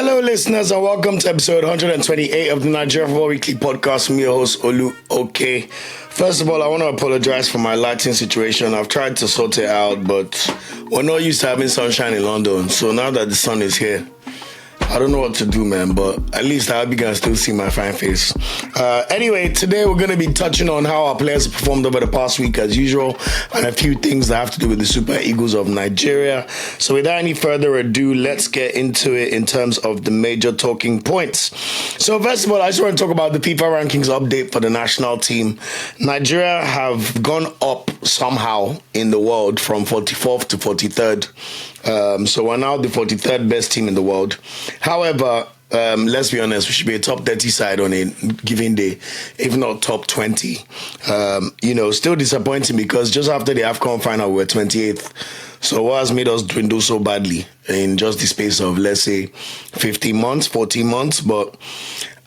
Hello, listeners, and welcome to episode 128 of the Nigeria Football Weekly podcast. Me, your host, Uche. First of all, I want to apologize for my lighting situation. I've tried to sort it out, but we're not used to having sunshine in London. So now that the sun is here, I don't know what to do, man, but at least I hope you can still see my fine face. Anyway, today we're going to be touching on how our players performed over the past week as usual, and a few things that have to do with the Super Eagles of Nigeria. So without any further ado, let's get into it in terms of the major talking points. So first of all, I just want to talk about the FIFA rankings update for the national team. Nigeria have gone up somehow in the world from 44th to 43rd. So we're now the 43rd best team in the world. However, let's be honest, we should be a top 30 side on a given day, if not top 20. Still disappointing because just after the AFCON final, we were 28th. So what has made us dwindle so badly in just the space of, let's say, 15 months, 14 months?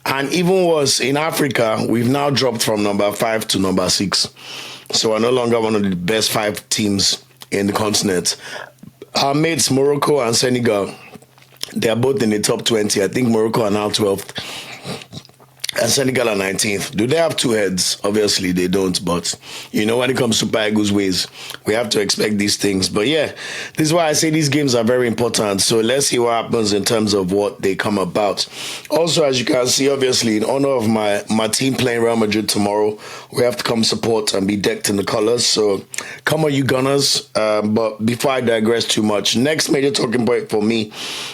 And even worse, in Africa, we've now dropped from number 5 to number 6. So we're no longer one of the best 5 teams in the continent. Our mates, Morocco and Senegal, they are both in the top 20. I think Morocco are now 12th and Senegal are 19th. Do they have two heads? Obviously, they don't. But, when it comes to Super Eagles ways, we have to expect these things. But yeah, this is why I say these games are very important. So let's see what happens in terms of what they come about. Also, as you can see, obviously, in honor of my team playing Real Madrid tomorrow, we have to come support and be decked in the colors. So come on, you Gunners. But before I digress too much, next major talking point for me,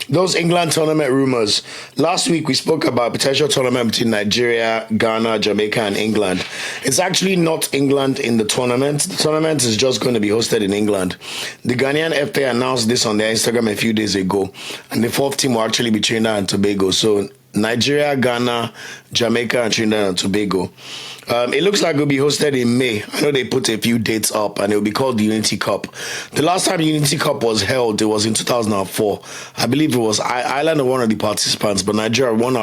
those England tournament rumors. Last week, we spoke about potential tournament between Nigeria, Ghana, Jamaica, and England. It's actually not England in the tournament. The tournament is just going to be hosted in England. The Ghanaian FA announced this on their Instagram a few days ago, and the fourth team will actually be Trinidad and Tobago. So Nigeria, Ghana, Jamaica, and Trinidad and Tobago. It looks like it will be hosted in May. I know they put a few dates up, and it will be called the Unity Cup. The last time the Unity Cup was held, it was in 2004. I believe it was Ireland one of the participants, but Nigeria won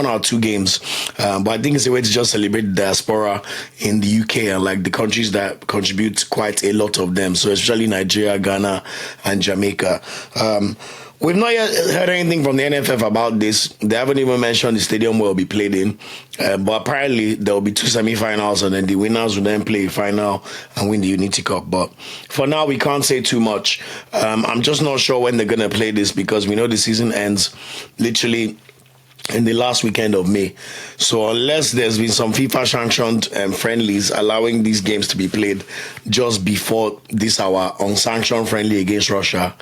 our 2 games. But I think it's a way to just celebrate the diaspora in the UK and like the countries that contribute quite a lot of them. So especially Nigeria, Ghana, and Jamaica. We've not yet heard anything from the NFF about this. They haven't even mentioned the stadium where it will be played in. But apparently there will be 2 semi-finals and then the winners will then play a final and win the Unity Cup. But for now, we can't say too much. I'm just not sure when they're going to play this because we know the season ends literally in the last weekend of May. So unless there's been some FIFA-sanctioned friendlies allowing these games to be played just before this our unsanctioned friendly against Russia,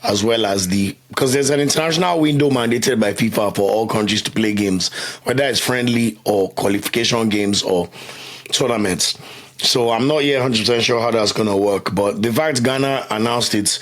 as well as because there's an international window mandated by FIFA for all countries to play games, whether it's friendly or qualification games or tournaments. So I'm not yet 100% sure how that's going to work, but the fact Ghana announced it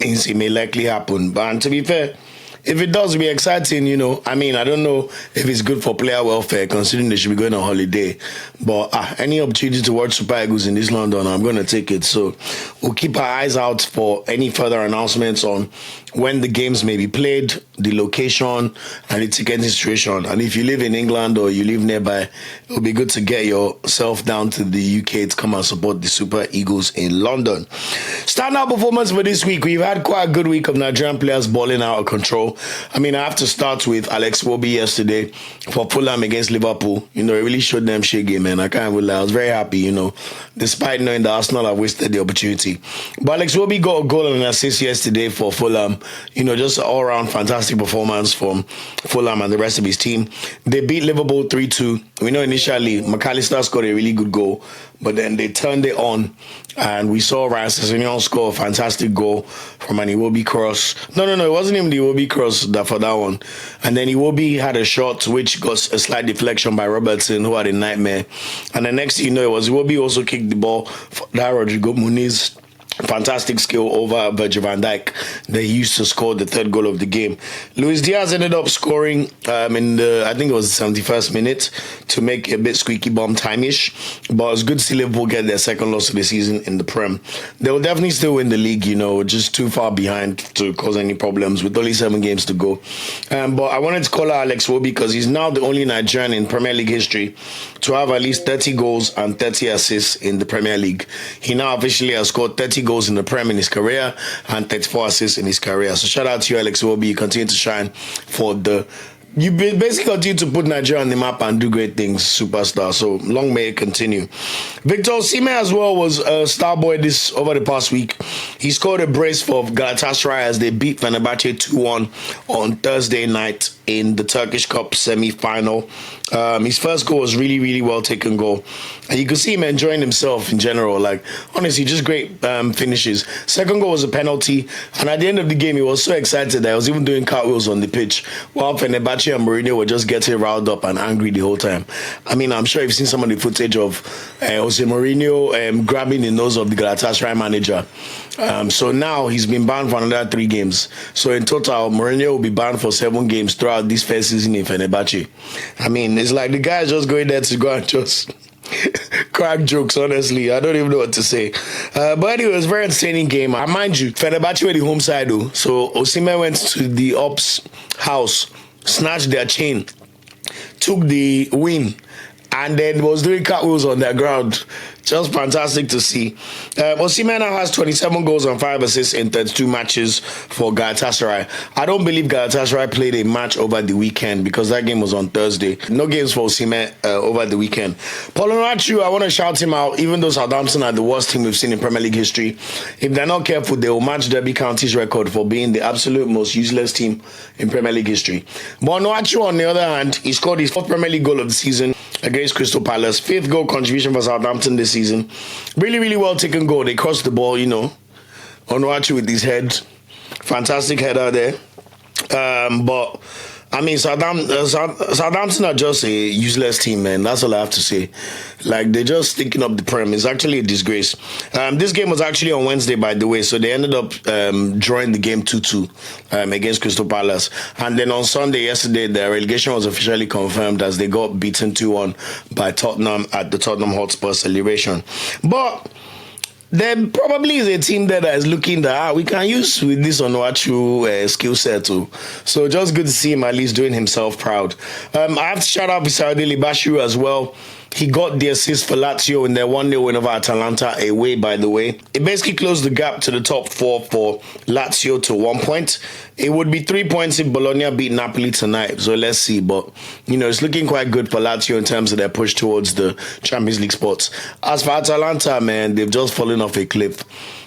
means it may likely happen. But to be fair, if it does, be exciting, I don't know if it's good for player welfare, considering they should be going on holiday. But any opportunity to watch Super Eagles in this London, I'm going to take it. So we'll keep our eyes out for any further announcements on when the games may be played, the location, and the ticketing situation. And if you live in England or you live nearby, it will be good to get yourself down to the UK to come and support the Super Eagles in London. Standout performance for this week. We've had quite a good week of Nigerian players balling out of control. I have to start with Alex Iwobi yesterday for Fulham against Liverpool. It really showed them shit game, man. I can't really lie. I was very happy, despite knowing that Arsenal have wasted the opportunity. But Alex Iwobi got a goal and an assist yesterday for Fulham. Just an all-round fantastic performance from Fulham and the rest of his team. They beat Liverpool 3-2. We know initially McAllister scored a really good goal, but then they turned it on, and we saw Ryan Sessegnon score a fantastic goal from an Iwobi cross. No, it wasn't even the Iwobi cross for that one. And then Iwobi had a shot which got a slight deflection by Robertson, who had a nightmare. And the next thing you know, it was Iwobi also kicked the ball for that Rodrigo Muniz. Fantastic skill over Virgil van Dijk. They used to score the 3rd goal of the game. Luis Diaz ended up scoring in I think it was the 71st minute to make a bit squeaky bum time-ish. But it was good to see Liverpool get their 2nd loss of the season in the Prem. They will definitely still win the league, just too far behind to cause any problems with only 7 games to go. But I wanted to call out Alex Iwobi because he's now the only Nigerian in Premier League history to have at least 30 goals and 30 assists in the Premier League. He now officially has scored 30 30 goals in the Prem in his career and 34 assists in his career. So shout out to you, Alex Iwobi. You continue to shine for the... You basically continue to put Nigeria on the map and do great things, superstar. So long may it continue. Victor Osimhen as well was a star boy over the past week. He scored a brace for Galatasaray as they beat Fenerbahce 2-1 on Thursday night in the Turkish Cup semi-final. His first goal was really, really well taken goal. And you could see him enjoying himself in general. Like, honestly, just great finishes. Second goal was a penalty. And at the end of the game, he was so excited that he was even doing cartwheels on the pitch while Fenerbahce and Mourinho were just getting riled up and angry the whole time. I mean, I'm sure you've seen some of the footage of Jose Mourinho grabbing the nose of the Galatasaray manager. So now he's been banned for another 3 games. So in total, Mourinho will be banned for 7 games throughout this first season in Fenerbahce. I mean, it's like the guy's just going there to go and just crack jokes, honestly. I don't even know what to say. But anyway, it was a very entertaining game. And mind you, Fenerbahce were the home side though. So Osimhen went to the ops house, snatched their chain, took the win, and then was doing cartwheels on their ground. Just fantastic to see. Osimhen now has 27 goals and 5 assists in 32 matches for Galatasaray. I don't believe Galatasaray played a match over the weekend because that game was on Thursday. No games for Osimhen over the weekend. Onuachu, I want to shout him out, even though Southampton are the worst team we've seen in Premier League history. If they're not careful, they will match Derby County's record for being the absolute most useless team in Premier League history. But Onuachu, on the other hand, he scored his 4th Premier League goal of the season against Crystal Palace. 5th goal contribution for Southampton this season. Really, really well taken goal. They crossed the ball, you know. Onuachu with his head. Fantastic header there. But, I mean, Southampton are just a useless team, man. That's all I have to say. Like, they're just sticking up the Prem. It's actually a disgrace. This game was actually on Wednesday, by the way, so they ended up drawing the game 2-2 against Crystal Palace. And then on Sunday, yesterday, the relegation was officially confirmed as they got beaten 2-1 by Tottenham at the Tottenham Hotspur celebration. But there probably is a team there that is looking that we can use with this Onuachu skill set too. So just good to see him at least doing himself proud. I have to shout out Dele-Bashiru as well. He got the assist for Lazio in their 1-0 win over Atalanta away, by the way. It basically closed the gap to the top 4 for Lazio to 1 point. It would be 3 points if Bologna beat Napoli tonight. So let's see. But, you know, it's looking quite good for Lazio in terms of their push towards the Champions League spots. As for Atalanta, man, they've just fallen off a cliff.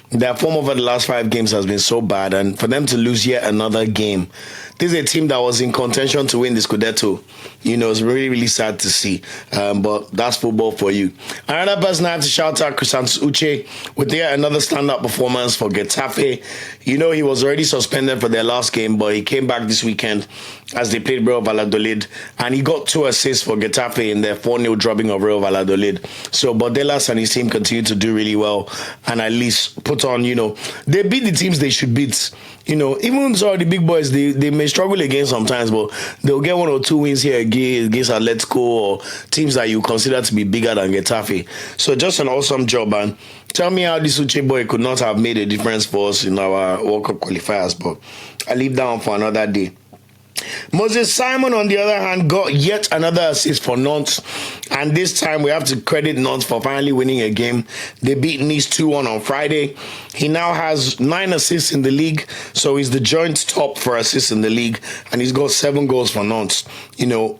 Their form over the last 5 games has been so bad, and for them to lose yet another game, this is a team that was in contention to win the Scudetto. You know, it's really, really sad to see, but that's football for you. Another person I have to shout out, Uche, with yet another standout performance for Getafe. You know, he was already suspended for their last game, but he came back this weekend as they played Real Valladolid, and he got 2 assists for Getafe in their 4-0 drubbing of Real Valladolid. So Bordelas and his team continue to do really well, and at least put on, you know, they beat the teams they should beat. You know, even so the big boys, they may struggle against sometimes, but they'll get 1 or 2 wins here against Atletico or teams that you consider to be bigger than Getafe. So just an awesome job, and tell me how this Uche boy could not have made a difference for us in our World Cup qualifiers, but I'll leave that one for another day. Osayi-Samuel, on the other hand, got yet another assist for Nantes, and this time we have to credit Nantes for finally winning a game. They beat Nice 2-1 on Friday. He now has 9 assists in the league, so he's the joint top for assists in the league, and he's got 7 goals for Nantes. You know,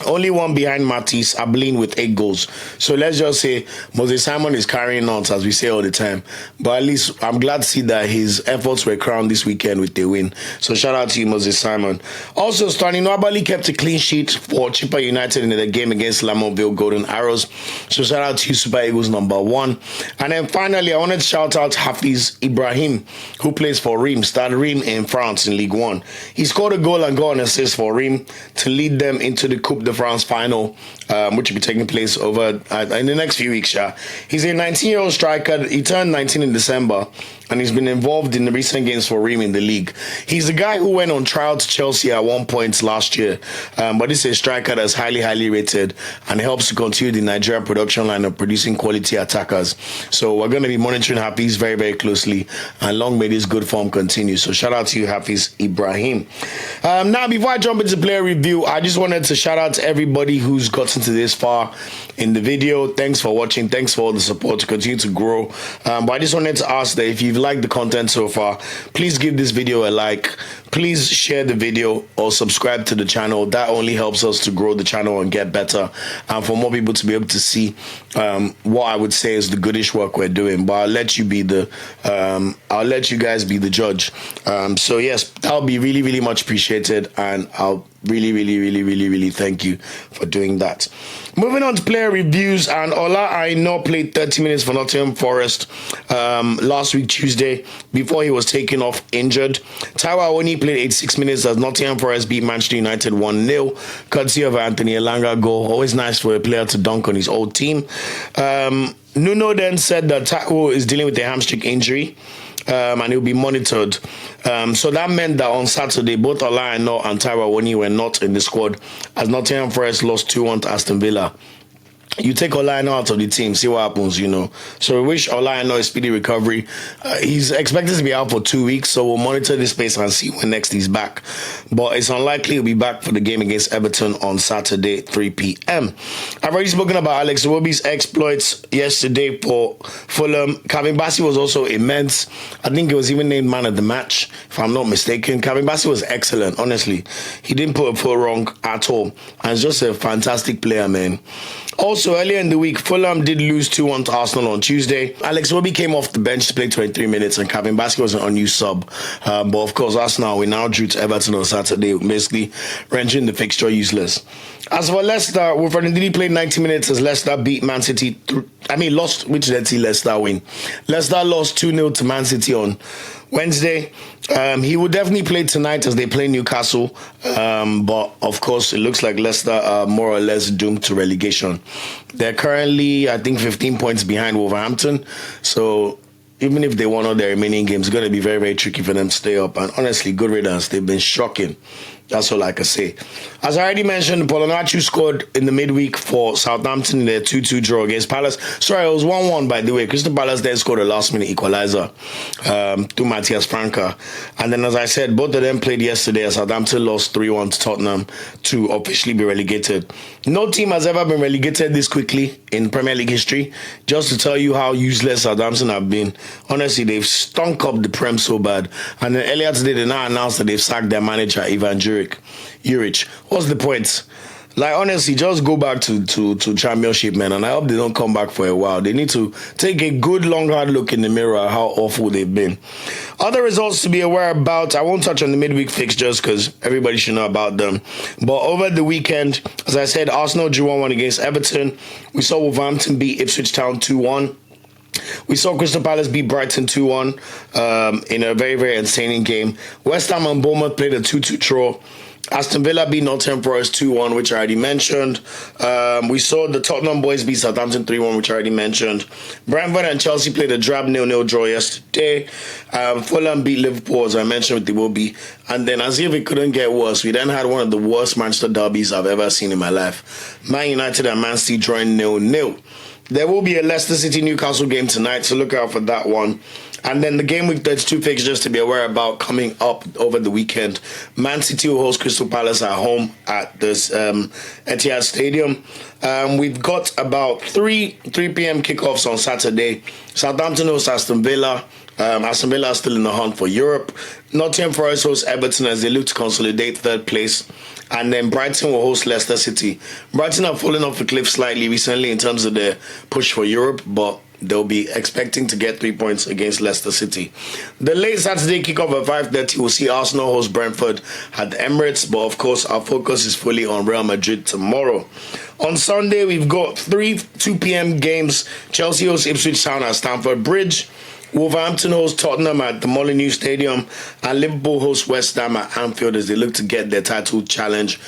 only one behind Matisse Ablin with 8 goals. So let's just say Osayi-Samuel is carrying on, as we say all the time. But at least I'm glad to see that his efforts were crowned this weekend with a win. So shout out to you, Osayi-Samuel. Also, Stanley Nwabali kept a clean sheet for Chippa United in the game against Lamontville Golden Arrows. So shout out to you, Super Eagles #1. And then finally, I wanted to shout out Hafiz Ibrahim, who plays for Reims, Stade Reims in France in Ligue 1. He scored a goal and got an assist for Reims to lead them into the Coupe de France final, which will be taking place over in the next few weeks. He's a 19-year-old striker. He turned 19 in December, and he's been involved in the recent games for Ream in the league. He's the guy who went on trial to Chelsea at one point last year, but this is a striker that's highly rated and helps to continue the Nigeria production line of producing quality attackers. So we're going to be monitoring Hafiz very closely, and long may this good form continue. So shout out to you, Hafiz Ibrahim. Now, before I jump into player review, I just wanted to shout out to everybody who's gotten to this far in the video. Thanks for watching. Thanks for all the support to continue to grow. But I just wanted to ask that if you've liked the content so far, please give this video a like. Please share the video or subscribe to the channel. That only helps us to grow the channel and get better, and for more people to be able to see what I would say is the goodish work we're doing. But I'll let you guys be the judge. So yes, that'll be really much appreciated, and I'll really thank you for doing that. Moving on to player reviews, and Aina played 30 minutes for Nottingham Forest last week Tuesday before he was taken off injured. Taiwo only played 86 minutes as Nottingham Forest beat Manchester United 1-0, courtesy of Anthony Elanga goal. Always nice for a player to dunk on his old team. Nuno then said that Taiwo is dealing with a hamstring injury, and he'll be monitored. So that meant that on Saturday, both Aina and Taiwo were not in the squad, as Nottingham Forest lost 2-1 to Aston Villa. You take Aina out of the team, see what happens, So we wish Aina a speedy recovery. He's expected to be out for 2 weeks, so we'll monitor this space and see when next he's back. But it's unlikely he'll be back for the game against Everton on Saturday, 3 p.m. I've already spoken about Alex Iwobi's exploits yesterday for Fulham. Bassey was also immense. I think he was even named man of the match, if I'm not mistaken. Bassey was excellent, honestly. He didn't put a foot wrong at all. And he's just a fantastic player, man. Also, earlier in the week, Fulham did lose 2-1 to Arsenal on Tuesday. Alex Iwobi came off the bench to play 23 minutes, and Bassey was an unused sub. But of course, Arsenal, we now drew to Everton on Saturday, basically rendering the fixture useless. As for Leicester, Wilfred Ndidi played 90 minutes as Leicester beat Man City. Lost, which let's see Leicester win. Leicester lost 2-0 to Man City on Wednesday. He will definitely play tonight as they play Newcastle. But of course, it looks like Leicester are more or less doomed to relegation. They're currently, I think, 15 points behind Wolverhampton. So even if they won all their remaining games, it's going to be very tricky for them to stay up. And honestly, good riddance. They've been shocking. That's all I can say. As I already mentioned, Onuachu scored in the midweek for Southampton in their 2-2 draw against Palace. Sorry, it was 1-1, by the way. Crystal Palace then scored a last-minute equalizer through Matthias Franca. And then, as I said, both of them played yesterday as Southampton lost 3-1 to Tottenham to officially be relegated. No team has ever been relegated this quickly in Premier League history. Just to tell you how useless Southampton have been. Honestly, they've stunk up the Prem so bad. And then earlier today, they now announced that they've sacked their manager, Ivan Juric. What's the point? Like, honestly, just go back to Championship, man, and I hope they don't come back for a while. They need to take a good, long, hard look in the mirror at how awful they've been. Other results to be aware about, I won't touch on the midweek fixtures because everybody should know about them. But over the weekend, as I said, Arsenal drew 1-1 against Everton. We saw Wolverhampton beat Ipswich Town 2-1. We saw Crystal Palace beat Brighton 2-1 in a very entertaining game. West Ham and Bournemouth played a 2-2 draw. Aston Villa beat Nottingham Forest 2-1, which I already mentioned. We saw the Tottenham boys beat Southampton 3-1, which I already mentioned. Brentford and Chelsea played a drab 0-0 draw yesterday. Fulham beat Liverpool, as I mentioned, with Iwobi. And then, as if it couldn't get worse, we then had one of the worst Manchester derbies I've ever seen in my life. Man United and Man City drawing 0-0. There will be a Leicester City-Newcastle game tonight, so look out for that one. And then the game week 32 fixtures to be aware about coming up over the weekend. Man City will host Crystal Palace at home at this Etihad Stadium. We've got about 3 p.m. kickoffs on Saturday. Southampton hosts Aston Villa. Aston Villa are still in the hunt for Europe. Nottingham Forest hosts Everton as they look to consolidate third place. And then Brighton will host Leicester City. Brighton have fallen off the cliff slightly recently in terms of their push for Europe, but they'll be expecting to get 3 points against Leicester City. The late Saturday kickoff at 5:30 will see Arsenal host Brentford at the Emirates, but of course our focus is fully on Real Madrid tomorrow. On Sunday, we've got 2 p.m. games. Chelsea hosts Ipswich Town at Stamford Bridge. Wolverhampton hosts Tottenham at the Molineux Stadium, and Liverpool hosts West Ham at Anfield as they look to get their title challenge.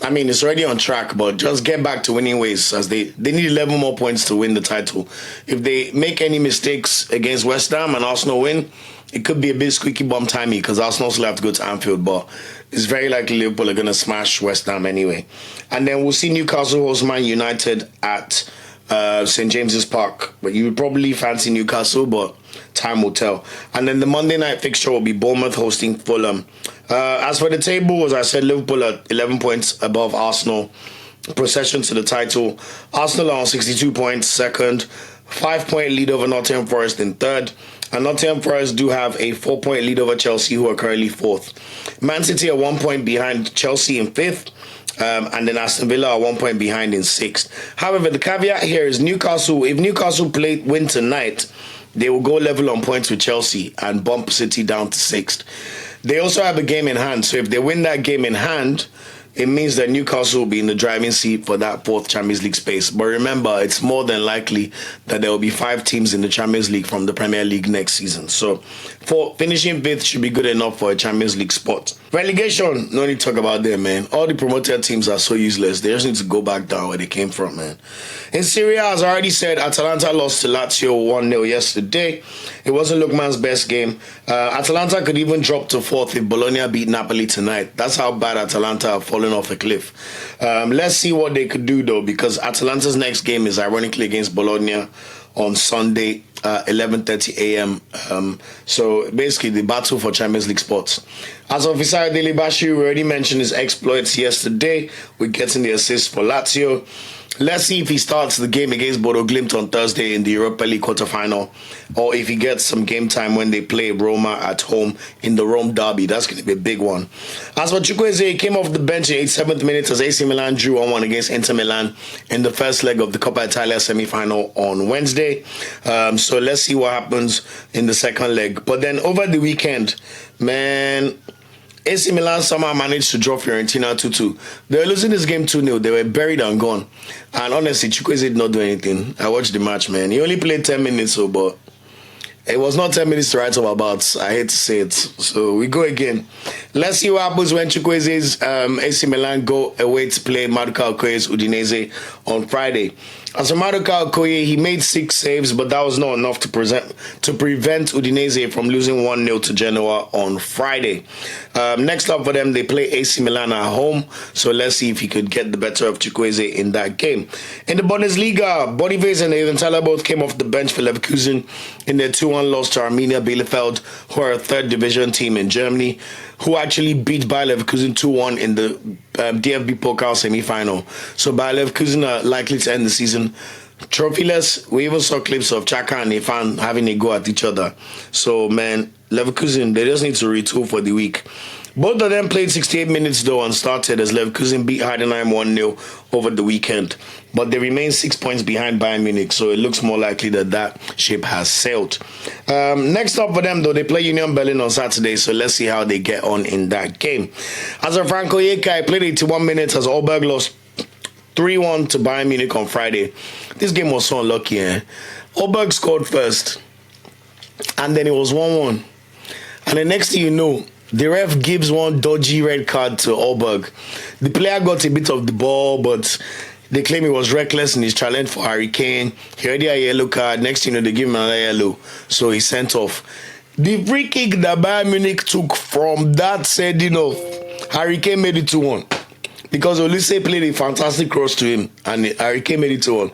I mean, it's already on track, but just get back to winning ways as they need 11 more points to win the title. If they make any mistakes against West Ham and Arsenal win, it could be a bit squeaky bum timey because Arsenal still have to go to Anfield, but it's very likely Liverpool are going to smash West Ham anyway. And then we'll see Newcastle host Man United at St. James's Park. But you would probably fancy Newcastle, but time will tell. And then the Monday night fixture will be Bournemouth hosting Fulham. As for the table, as I said, Liverpool are 11 points above Arsenal. Procession to the title. Arsenal are on 62 points, second. 5-point lead over Nottingham Forest in third. And Nottingham Forest do have a 4-point lead over Chelsea, who are currently fourth. Man City are 1 point behind Chelsea in fifth. And then Aston Villa are 1 point behind in sixth. However, the caveat here is Newcastle. If Newcastle win tonight, they will go level on points with Chelsea and bump City down to sixth. They also have a game in hand. So if they win that game in hand, it means that Newcastle will be in the driving seat for that fourth Champions League space. But remember, it's more than likely that there will be 5 teams in the Champions League from the Premier League next season. So for finishing fifth should be good enough for a Champions League spot. Relegation, no need to talk about them, man. All the promoted teams are so useless. They just need to go back down where they came from, man. In Serie, as I already said, Atalanta lost to Lazio 1-0 yesterday. It wasn't Lookman's best game. Atalanta could even drop to fourth if Bologna beat Napoli tonight. That's how bad Atalanta have fallen off a cliff. Let's see what they could do, though, because Atalanta's next game is ironically against Bologna on Sunday, 11:30 a.m. So basically the battle for Champions League spots. As of Osayi Dele-Bashiru, we already mentioned his exploits yesterday with getting the assist for Lazio. Let's see if he starts the game against Bodo Glimt on Thursday in the Europa League quarterfinal, or if he gets some game time when they play Roma at home in the Rome derby. That's going to be a big one. As for Chukwueze, he came off the bench in 87th minute as AC Milan drew 1-1 against Inter Milan in the first leg of the Coppa Italia semi-final on Wednesday. So let's see what happens in the second leg. But then over the weekend, man, AC Milan somehow managed to draw Fiorentina 2-2. They were losing this game 2-0. They were buried and gone. And honestly, Chukwueze did not do anything. I watched the match, man. He only played 10 minutes, but it was not 10 minutes to write home about. I hate to say it. So we go again. Let's see what happens when Chukwueze's AC Milan go away to play Maduka Okoye's Udinese on Friday. As for Maduka Okoye, he made 6 saves, but that was not enough to prevent Udinese from losing 1-0 to Genoa on Friday. Next up for them, they play AC Milan at home, so let's see if he could get the better of Chukwueze in that game. In the Bundesliga, Boniface and Tella both came off the bench for Leverkusen in their 2-1 loss to Arminia Bielefeld, who are a third division team in Germany, who actually beat Bayer Leverkusen 2-1 in the DFB Pokal semi-final. So Bayer Leverkusen are likely to end the season trophyless. We even saw clips of Xhaka and Ifan having a go at each other. So, man, Leverkusen, they just need to retool for the week. Both of them played 68 minutes, though, and started as Leverkusen beat Heidenheim 1-0 over the weekend. But they remain 6 points behind Bayern Munich, so it looks more likely that ship has sailed. Next up for them, though, they play Union Berlin on Saturday, so let's see how they get on in that game. As for Franco Onyeka, he played 81 minutes as Orban lost 3-1 to Bayern Munich on Friday. This game was so unlucky, eh? Orban scored first, and then it was 1-1. And the next thing you know, the ref gives one dodgy red card to Orban. The player got a bit of the ball, but they claim he was reckless in his challenge for Harry Kane. He already had a yellow card. Next thing you know, they give him another yellow. So he's sent off. The free kick that Bayern Munich took from that setting off, Harry Kane made it 2-1. Because Olise played a fantastic cross to him, and Harry Kane made it 2-1.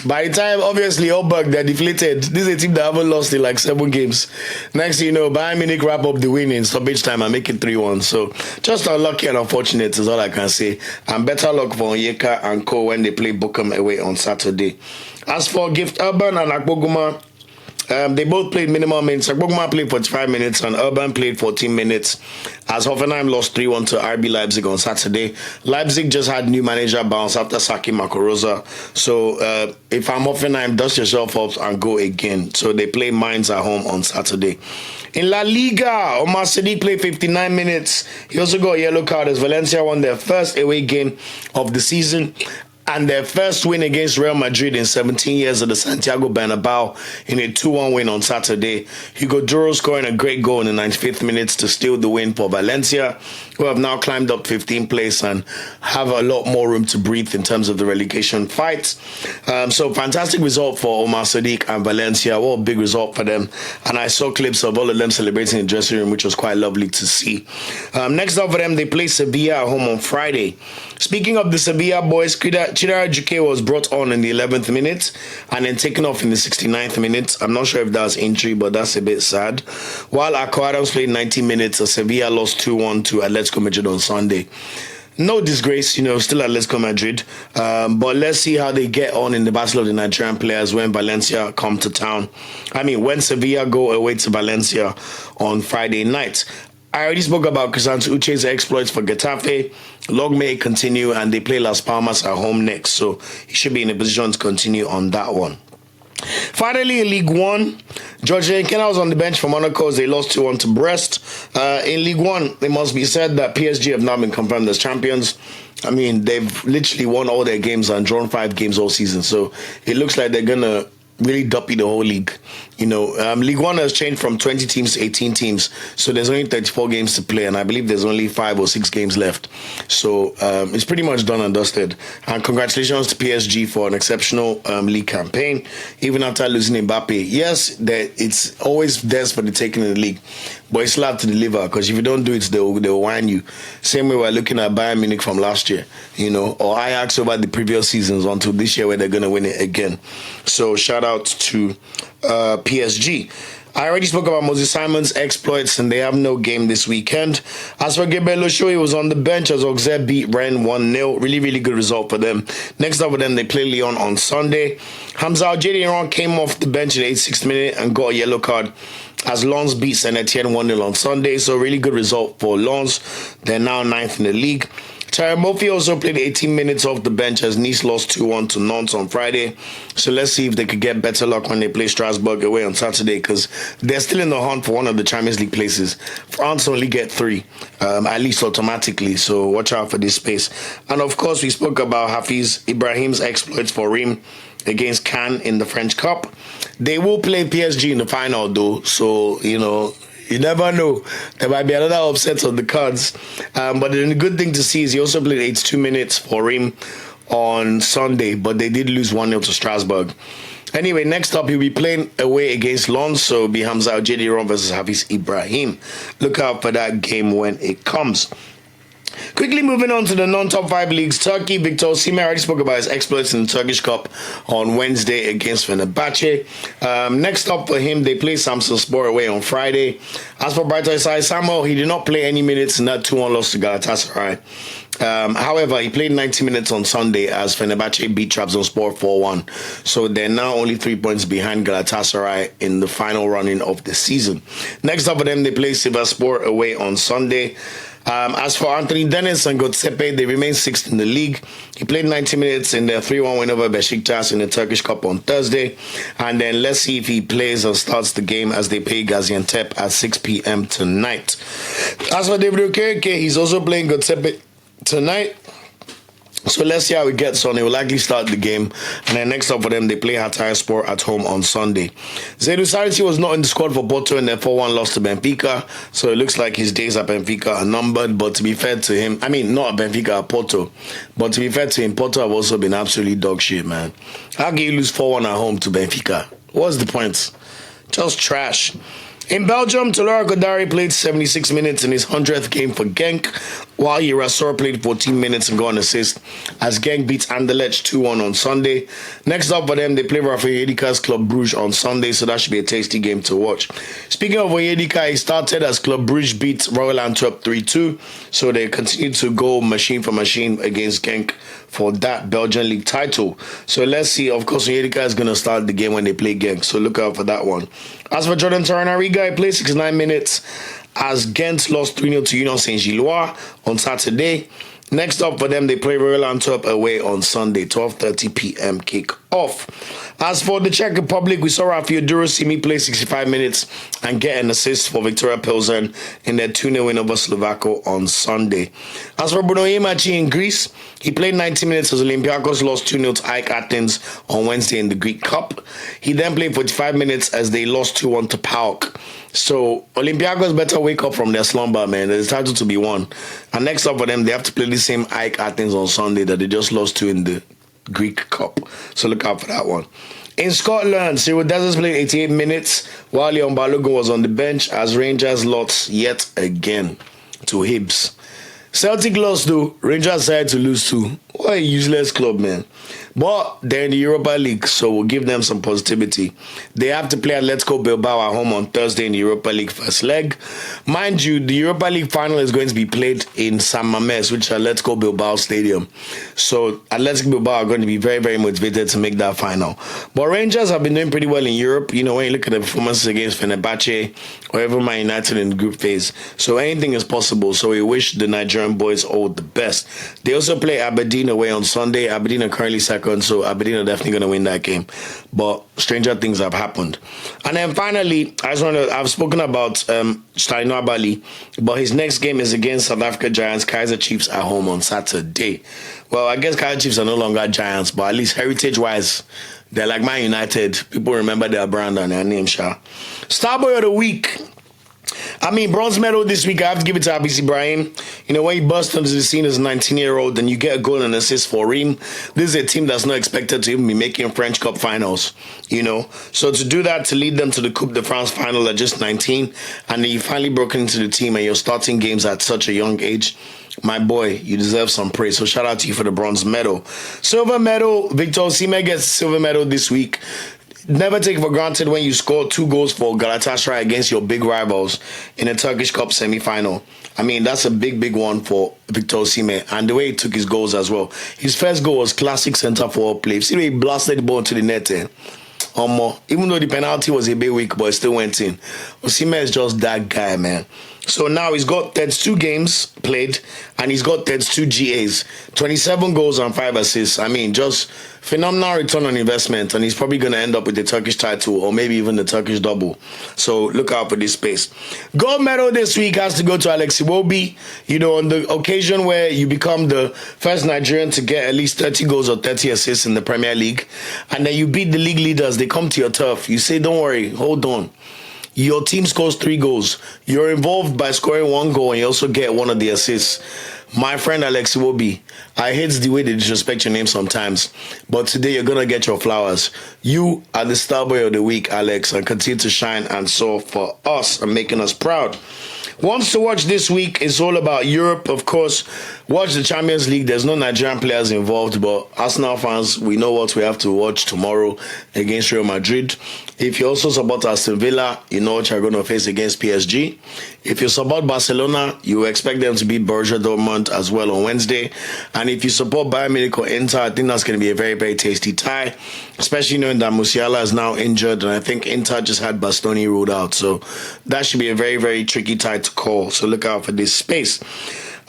By the time, obviously, Orban, they're deflated. This is a team that haven't lost in like 7 games. Next thing you know, Bayern Munich wrap up the win in stoppage time and make it 3-1. So, just unlucky and unfortunate is all I can say. And better luck for Onyeka and co when they play Bochum away on Saturday. As for Gift Urban and Akpoguma, they both played minimum minutes. Akpoguma played 45 minutes and Urban played 14 minutes as Hoffenheim lost 3-1 to RB Leipzig on Saturday. Leipzig just had new manager bounce after sacking Marco Rosa. So if I'm Hoffenheim, dust yourself up and go again. So they play Mainz at home on Saturday. In La Liga, Omar Sadiq played 59 minutes. He also got a yellow card as Valencia won their first away game of the season. and their first win against Real Madrid in 17 years at the Santiago Bernabeu in a 2-1 win on Saturday. Hugo Duro scoring a great goal in the 95th minute to steal the win for Valencia, who have now climbed up 15th place and have a lot more room to breathe in terms of the relegation fight. So fantastic result for Omar Sadiq and Valencia. What a big result for them. And I saw clips of all of them celebrating in the dressing room, which was quite lovely to see. Next up for them, they play Sevilla at home on Friday. Speaking of the Sevilla boys, Chidera Ejuke was brought on in the 11th minute and then taken off in the 69th minute. I'm not sure if that was injury, but that's a bit sad. While Akpoguma played 90 minutes, Sevilla lost 2-1 to Atletico Madrid on Sunday. No disgrace, still Atletico Madrid. But let's see how they get on in the battle of the Nigerian players when Valencia come to town. When Sevilla go away to Valencia on Friday night. I already spoke about Crisanto Uche's exploits for Getafe. Log may continue, and they play Las Palmas at home next, so he should be in a position to continue on that one. Finally, in League One, George Onyeka was on the bench for Monaco as they lost 2-1 to Brest. In League One, it must be said that PSG have now been confirmed as champions. They've literally won all their games and drawn 5 games all season, so it looks like they're going to really duppy the whole league. League One has changed from 20 teams to 18 teams, so there's only 34 games to play, and I believe there's only 5 or 6 games left. So it's pretty much done and dusted. And congratulations to PSG for an exceptional league campaign, even after losing Mbappe. Yes, it's always theirs for the taking of the league, but it's still have to deliver, because if you don't do it, they'll whine you. Same way we're looking at Bayern Munich from last year, or Ajax over the previous seasons until this year where they're going to win it again. So shout out to PSG. I already spoke about Moses Simon's exploits, and they have no game this weekend. As for Gabriel Ochoa, he was on the bench as Auxerre beat Rennes 1-0. Really, really good result for them. Next up with them, they play Lyon on Sunday. Hamza Al-Jadeiron came off the bench in the 86th minute and got a yellow card as Lens beat Saint-Etienne 1-0 on Sunday. So really good result for Lens. They're now 9th in the league. Thierry Murphy also played 18 minutes off the bench as Nice lost 2-1 to Nantes on Friday. So let's see if they could get better luck when they play Strasbourg away on Saturday, because they're still in the hunt for one of the Champions League places. France only get 3, at least automatically, so watch out for this space. And of course, we spoke about Hafiz Ibrahim's exploits for Reims against Cannes in the French Cup. They will play PSG in the final though, so, you never know. There might be another upset on the cards. But the good thing to see is he also played 82 minutes for Reims on Sunday, but they did lose 1-0 to Strasbourg. Anyway, next up, he'll be playing away against Lens, so it'll be Hamza Al-Jadeiron versus Hafiz Ibrahim. Look out for that game when it comes. Quickly moving on to the non-top 5 leagues. Turkey, Victor Osimhen already spoke about his exploits in the Turkish Cup on Wednesday against Fenerbahce. Next up for him, they play Samsunspor away on Friday. As for Brighton Osayi-Samuel, he did not play any minutes in that 2-1 loss to Galatasaray. However, he played 90 minutes on Sunday as Fenerbahce beat Trabzonspor 4-1. So they're now only 3 points behind Galatasaray in the final running of the season. Next up for them, they play Sivasspor away on Sunday. As for Anthony Dennis and Gotsepe, they remain 6th in the league. He played 90 minutes in their 3-1 win over Besiktas in the Turkish Cup on Thursday. And then let's see if he plays or starts the game as they play Gaziantep at 6 p.m. tonight. As for David Uche, he's also playing Gotsepe tonight. So let's see how it gets on. He will likely start the game. And then next up for them, they play Hatayspor at home on Sunday. Zedu Sarisi was not in the squad for Porto in their 4-1 loss to Benfica. So it looks like his days at Benfica are numbered. But to be fair to him, not at Benfica, at Porto. But to be fair to him, Porto have also been absolutely dog shit, man. How can you lose 4-1 at home to Benfica? What's the point? Just trash. In Belgium, Tella Godari played 76 minutes in his 100th game for Genk, while Irasor played 14 minutes and got an assist as Genk beats Anderlecht 2-1 on Sunday. Next up for them, they play Rafa Yedika's Club Brugge on Sunday, so that should be a tasty game to watch. Speaking of Yedika, he started as Club Brugge beat Royal Antwerp 3-2, so they continue to go machine for machine against Genk for that Belgian league title. So let's see. Of course, Onyeka is going to start the game when they play Genk, so look out for that one. As for Jordan Torunariga, he played 69 minutes as Ghent lost 3-0 to Union Saint-Gilloise on Saturday. Next up for them, they play Royal Antwerp away on Sunday, 12:30 p.m. kick off. As for the Czech Republic, we saw Rafael Simi play 65 minutes and get an assist for Victoria Pilsen in their 2-0 win over Slovakia on Sunday. As for Bruno Imachi in Greece, he played 90 minutes as Olympiacos lost 2-0 to AEK Athens on Wednesday in the Greek Cup. He then played 45 minutes as they lost 2-1 to PAOK. So Olympiacos better wake up from their slumber, man. There's a title to be won. And next up for them, they have to play the same AEK Athens on Sunday that they just lost to in the Greek Cup. So look out for that one. In Scotland, Cyril Dessers played 88 minutes while Leon Balogun was on the bench as Rangers lost yet again to Hibs. Celtic lost though. Rangers decided to lose too. What a useless club, man. But they're in the Europa League, so we'll give them some positivity. They have to play Atletico Bilbao at home on Thursday in the Europa League first leg. Mind you, the Europa League final is going to be played in San Mamés, which is Atletico Bilbao Stadium. So Atletico Bilbao are going to be very, very motivated to make that final. But Rangers have been doing pretty well in Europe. You know, when you look at the performances against Fenerbahce or even Man United in the group phase. So anything is possible. So we wish the Nigerian boys all the best. They also play Aberdeen away on Sunday. Aberdeen are currently second, so Aberdeen are definitely going to win that game. But stranger things have happened. And then finally, I've spoken about Steino Abali, but his next game is against South Africa Giants, Kaizer Chiefs at home on Saturday. Well, I guess Kaizer Chiefs are no longer Giants, but at least heritage-wise, they're like Man United. People remember their brand and their name, Sha. Starboy of the week. I mean, bronze medal this week, I have to give it to Abis Ibrahim. You know, when he burst onto the scene as a 19-year-old, and you get a goal and assist for Ream. This is a team that's not expected to even be making French Cup finals, you know. So to do that, to lead them to the Coupe de France final at just 19, and then you finally broken into the team and you're starting games at such a young age, my boy, you deserve some praise. So shout out to you for the bronze medal. Silver medal, Victor Osimhen gets silver medal this week. Never take for granted when you score 2 goals for Galatasaray against your big rivals in a Turkish Cup semi-final. I mean, that's a big, big one for Victor Osimhen. And the way he took his goals as well. His first goal was classic centre-forward play. See the way he blasted the ball to the net. Even though the penalty was a bit weak, but it still went in. Osimhen is just that guy, man. So now he's got 32 games played and he's got 32 GAs, 27 goals and 5 assists. I mean, just phenomenal return on investment, and he's probably going to end up with the Turkish title or maybe even the Turkish double. So look out for this space. Gold medal this week has to go to Alex Iwobi. You know, on the occasion where you become the first Nigerian to get at least 30 goals or 30 assists in the Premier League, and then you beat the league leaders, they come to your turf. You say, don't worry, hold on. Your team scores 3 goals. You're involved by scoring 1 goal and you also get 1 of the assists. My friend Alex Iwobi, I hate the way they disrespect your name sometimes, but today you're going to get your flowers. You are the star boy of the week, Alex, and continue to shine and soar for us and making us proud. Ones to watch this week is all about Europe, of course. Watch the Champions League. There's no Nigerian players involved, but Arsenal fans, we know what we have to watch tomorrow against Real Madrid. If you also support Aston Villa, you know what you're going to face against PSG. If you support Barcelona, you expect them to beat Borussia Dortmund as well on Wednesday. And if you support Bayern Munich or Inter, I think that's going to be a very, very tasty tie, especially knowing that Musiala is now injured, and I think Inter just had Bastoni ruled out. So that should be a very, very tricky tie to call. So look out for this space.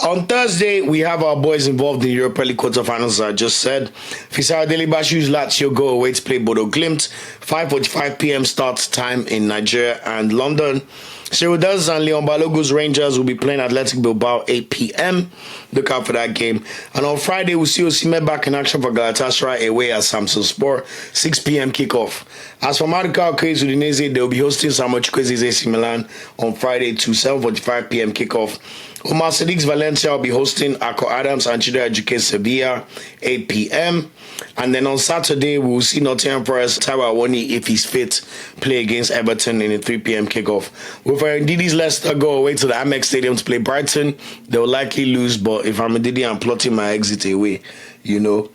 On Thursday, we have our boys involved in the Europa League quarterfinals, as I just said. Fisao Dele-Bashiru's Lazio go away to play Bodo Glimt. 5:45 p.m. start time in Nigeria and London. Cyril Dessers and Leon Balogun's Rangers will be playing Athletic Bilbao 8 p.m. Look out for that game. And on Friday, we'll see Osimhen back in action for Galatasaray away at Samsunspor, 6 p.m. kickoff. As for Maduka Oke's Udinese, they'll be hosting Samuel Chukwueze's AC Milan on Friday to 7:45 p.m. kickoff. Omar Sadiq's Valencia will be hosting Akko Adams and Chida Ejuke's Sevilla, 8 p.m. And then on Saturday, we will see Nottingham Forest Taiwo Awoniyi, if he's fit, play against Everton in a 3 p.m. kickoff. With Ndidi's Leicester go away to the Amex Stadium to play Brighton, they will likely lose, but if I'm Ndidi, I'm plotting my exit away, you know.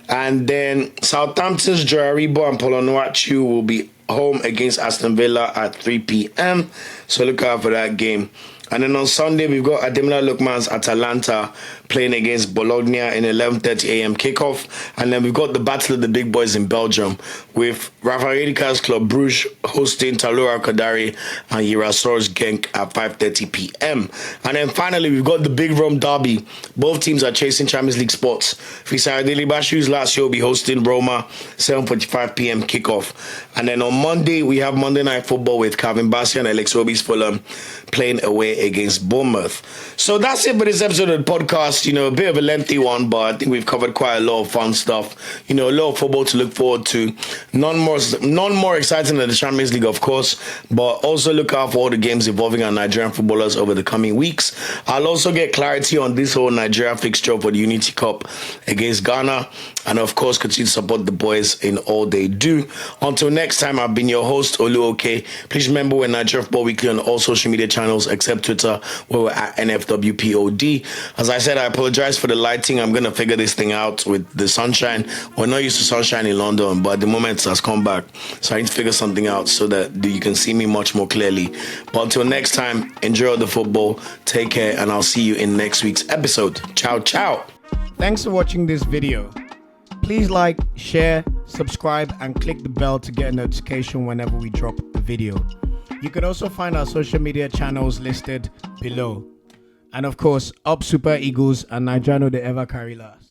And then Southampton's Aribo and Onuachu will be home against Aston Villa at 3 p.m. So look out for that game. And then on Sunday, we've got Ademola Lookman's Atalanta playing against Bologna in 11:30 a.m. kickoff. And then we've got the Battle of the Big Boys in Belgium with Rafa Redica's Club Bruges hosting Talora Kadari and Girassors Genk at 5:30 p.m. And then finally, we've got the Big Rome Derby. Both teams are chasing Champions League spots. Dele-Bashiru's Lazio will be hosting Roma, 7:45 p.m. kickoff. And then on Monday, we have Monday Night Football with Bassey and Obi's Fulham playing away against Bournemouth. So that's it for this episode of the podcast. A bit of a lengthy one, but I think we've covered quite a lot of fun stuff. A lot of football to look forward to. None more exciting than the Champions League, of course, but also look out for all the games involving our Nigerian footballers over the coming weeks. I'll also get clarity on this whole Nigeria fixture for the Unity Cup against Ghana, and of course continue to support the boys in all they do. Until next time, I've been your host, Oke. Please remember we're Nigeria Football Weekly on all social media channels except Twitter, where we're at NFWPOD. As I said, I apologize for the lighting. I'm going to figure this thing out with the sunshine. We're not used to sunshine in London, but at the moment it has come back. So I need to figure something out so that you can see me much more clearly. But until next time, enjoy the football, take care, and I'll see you in next week's episode. Ciao, ciao. Thanks for watching this video. Please like, share, subscribe, and click the bell to get a notification whenever we drop a video. You can also find our social media channels listed below. And of course, up Super Eagles and Nigerian, they ever carry last.